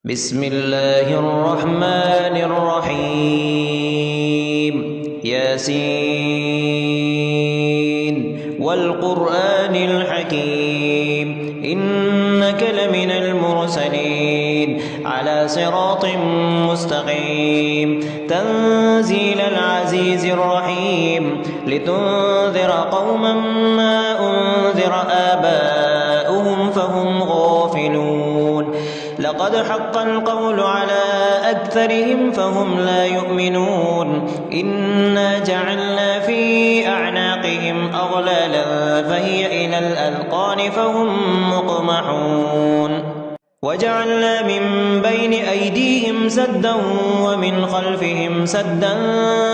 بسم الله الرحمن الرحيم ياسين والقرآن الحكيم إنك لمن المرسلين على صراط مستقيم تنزيل العزيز الرحيم لتنذر قوما ما أنذر آباؤهم فهم غافلون لقد حق القول على أكثرهم فهم لا يؤمنون إنا جعلنا في أعناقهم أغلالا فهي إلى الأذقان فهم مقمحون وجعلنا من بين أيديهم سدا ومن خلفهم سدا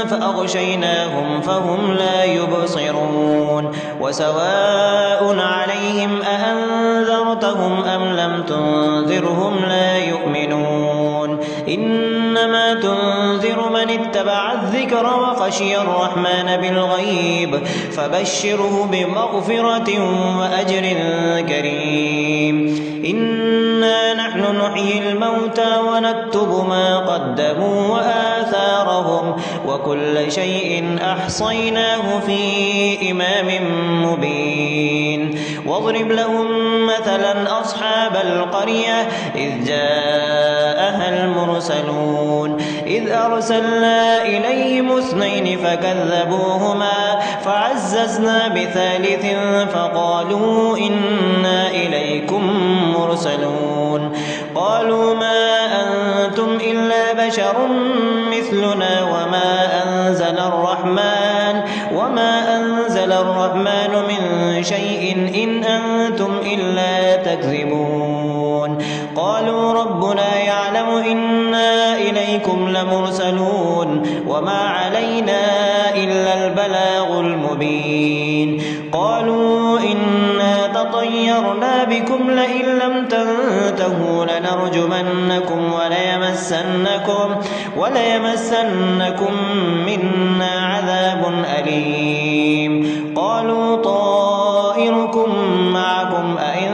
فأغشيناهم فهم لا يبصرون وسواء عليهم أأنذرتهم أم لم تنذرهم لا يؤمنون إنما تنذر من اتبع الذكر وخشي الرحمن بالغيب فبشره بمغفرة وأجر كريم إنا نحن نحيي الموتى ونكتب ما قدموا وآثارهم وكل شيء أحصيناه في إمام مبين واضرب لهم مثلا أصحاب القرية إذ جاءها المرسلون إذ أرسلنا إليهم اثنين فكذبوهما فعززنا بثالث فقالوا إنا إليكم مرسلون قالوا ما أنتم إلا بشر مثلنا وما أنزل الرحمن من شيء إن أنتم إلا تكذبون قالوا ربنا يعلم إنا إليكم لمرسلون وما علينا إلا البلاغ المبين قالوا إنا تطيرنا بكم لئن لم تنتهوا لنرجمنكم وليمسنكم منا عذاب أليم قالوا طائركم معكم أئن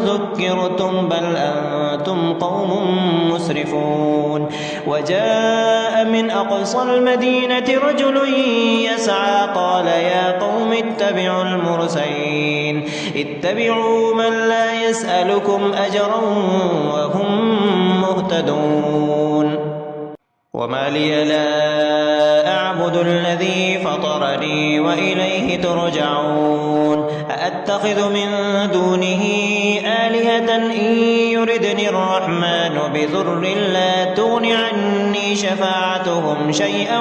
ذكرتم بل أنتم قوم مسرفون وجاء من أقصى المدينة رجل يسعى قال يا قوم اتبعوا المرسلين اتبعوا من لا يسألكم أجرا وهم مهتدون وما لي لا أعبد الذي فطرني وإليه ترجعون أأتخذ من دونه آلهة إن يردني الرحمن بضر لا تغن عني شفاعتهم شيئا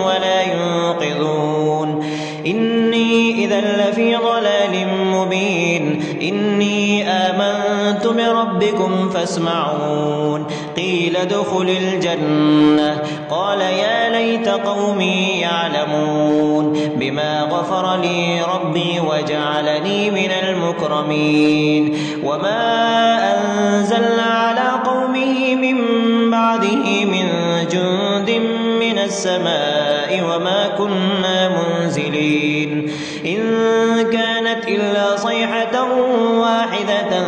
ولا ينقذون إني إذا لفي ضلال مبين إني آمنت بربكم فاسمعون قيل ادخل الجنة قال يا ليت قومي يعلمون بما غفر لي ربي وجعلني من المكرمين وما أنزلنا على قومه من بعده من جند من السماء وما كنا منزلين إن كانت إلا صيحة واحدة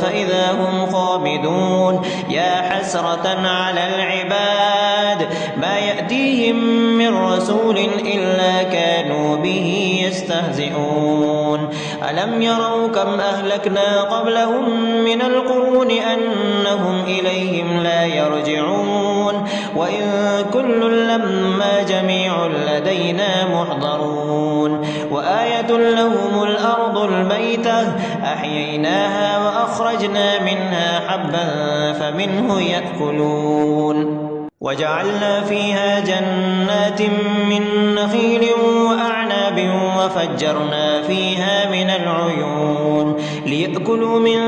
فإذا هم خامدون يا حسرة على العباد ما يأتيهم من رسول إلا كانوا به يستهزئون ألم يروا كم أهلكنا قبلهم من القرون أنهم إليهم لا يرجعون وإن كل لما جميع لدينا محضرون وآية لهم الأرض الميتة أحييناها وأخرجنا منها حبا فمنه يأكلون وجعلنا فيها جنات من نخيل وأعناب وفجرنا فيها من العيون ليأكلوا من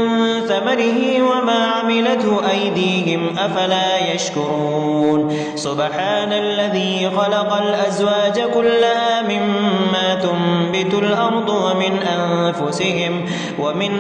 ثمره وما عملته أيديهم أفلا يشكرون سبحان الذي خلق الأزواج كلها مما تنبت الأرض ومن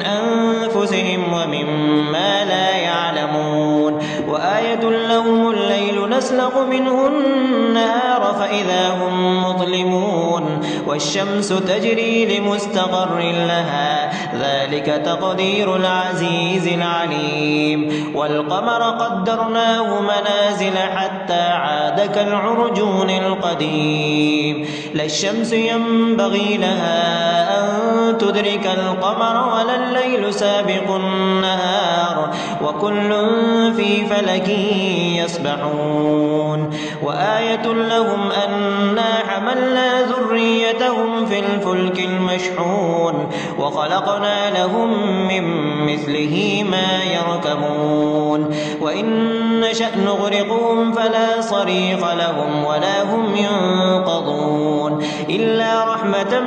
أنفسهم ومما لا يعلمون وآية لهم الليل نسلخ منه النهار فإذا هم مظلمون والشمس تجري لمستقر لها ذلك تقدير العزيز العليم والقمر قدرناه منازل حتى عاد كالعرجون القديم لا الشمس ينبغي لها أن تدرك القمر ولا الليل سابق النهار وكل في فلك يسبحون وآية لهم أنا حملنا ذريتهم في الفلك المشحون وخلقنا لهم من مثله ما يركبون وإن نشأ نغرقهم فلا صريخ لهم ولا هم ينقضون إلا رحمة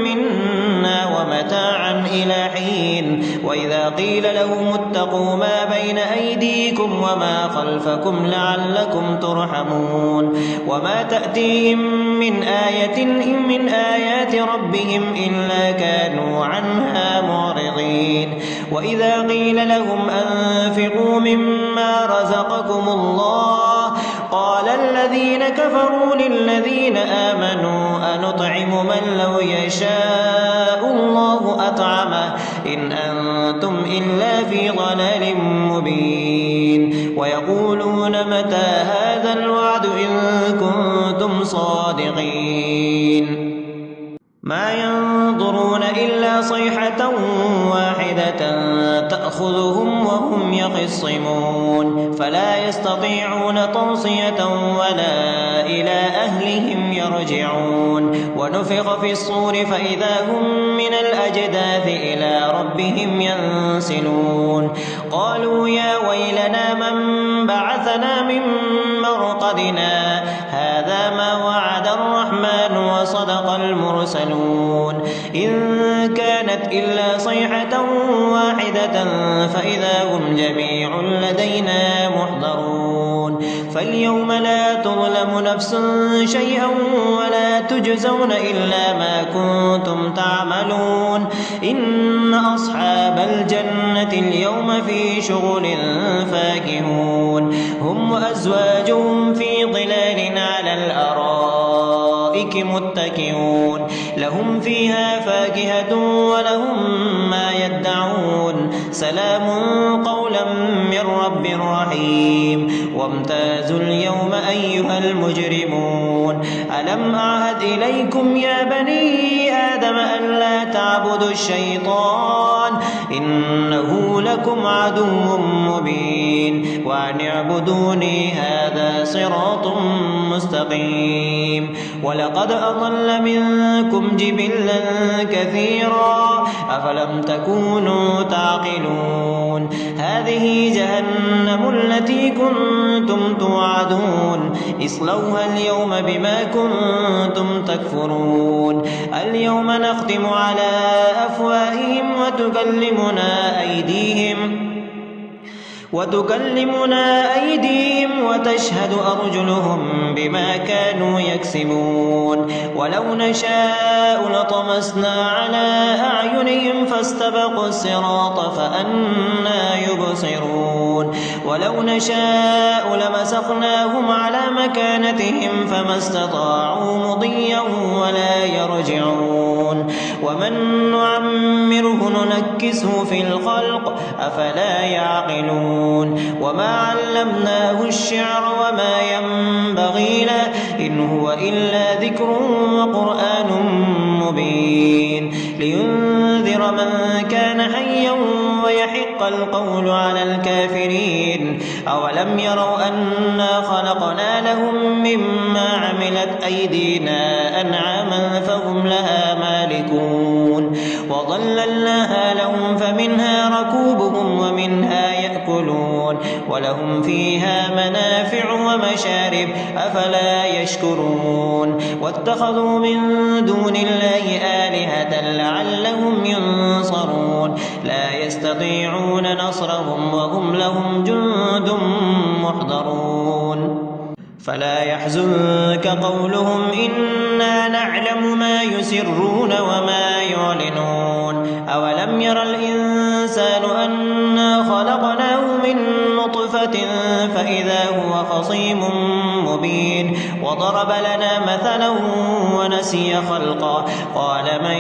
منا ومتاعا إلى حين وإذا قيل لهم اتقوا ما بين أيديكم وما خلفكم لعلكم ترحمون وما تأتيهم من آية من آيات ربهم إلا كانوا عنها معرضين وإذا قيل لهم أنفقوا مما رزقكم الله قال الذين كفروا للذين آمنوا أنطعم من لو يشاء الله أطعمه إن أنتم إلا في ضلال مبين ويقولون متى هذا الوعد إن كنتم صادقين ما ينظرون إلا صيحة واحدة تأخذهم وهم يخصمون فلا يستطيعون توصية ولا إلى أهلهم يرجعون ونفخ في الصور فإذا هم من الأجداث إلى ربهم ينسلون قالوا يا ويلنا من بعثنا من مرقدنا هذا ما وعد الرحمن وصدق المرسلون إن كانت إلا صيحة واحدة فإذا هم جميع لدينا محضرون فاليوم لا تظلم نفس شيئا ولا تجزون إلا ما كنتم تعملون إن أصحاب الجنة اليوم في شغل فاكهون هم وأزواجهم في ظلال على الأرائك متكئون لهم فيها فاكهة ولهم ما يدعون سلام قولا من رب رحيم وامتازوا اليوم أيها المجرمون ألم أعهد إليكم يا بني آدم أن لا تعبدوا الشيطان إنه لكم عدو مبين وأن اعبدوني هذا صراط مستقيم ولقد أضل منكم جبلا كثيرا أفلم تكونوا تعقلون هذه جهنم التي كنتم توعدون اصلوها اليوم بما كنتم تكفرون اليوم نختم على أفواههم وتكلمنا أيديهم وتشهد أرجلهم بما كانوا يكسبون ولو نشاء لطمسنا على أعينهم فاستبقوا الصراط فأنى يبصرون ولو نشاء لمسخناهم على مكانتهم فما استطاعوا مضيا ولا يرجعون ومن نعمره ننكسه في الخلق أفلا يعقلون وما علمناه الشعر وما ينبغي له إن هو إلا ذكر وقرآن مبين لينذر من كان حيا ويحق القول على الكافرين أولم يروا أنا خلقنا لهم مما عملت أيدينا أنعاما فهم لها مالكون وظللناها لهم فمنها ركوبهم ومنها يأكلون ولهم فيها منافع ومشارب أفلا يشكرون واتخذوا من دون الله آلهة لعلهم ينصرون لا يستطيعون نصرهم وهم لهم جند محضرون فلا يحزنك قولهم إنا نعلم ما يسرون وما يعلنون أولم ير الإنسان أنا خلقناه من نطفة سماوات فإذا هو خصيم مبين وضرب لنا مثلا ونسي خلقه قال من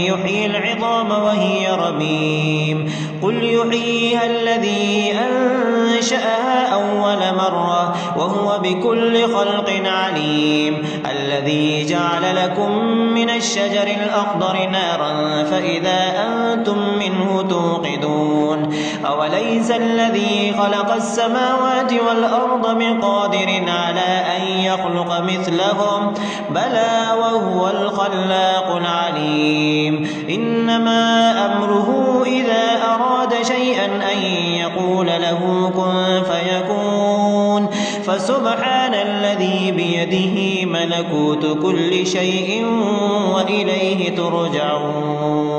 يحيي العظام وهي رميم قل يحييها الذي أنشأها أول مرة وهو بكل خلق عليم الذي جعل لكم من الشجر الأخضر نارا فإذا أنتم منه توقدون أوليس الذي خلق السماوات والأرض بقادر على أن يخلق مثلهم بلى وهو الخلاق العليم إنما أمره إذا أراد شيئا أن يقول له كن فيكون فسبحان الذي بيده ملكوت كل شيء وإليه ترجعون.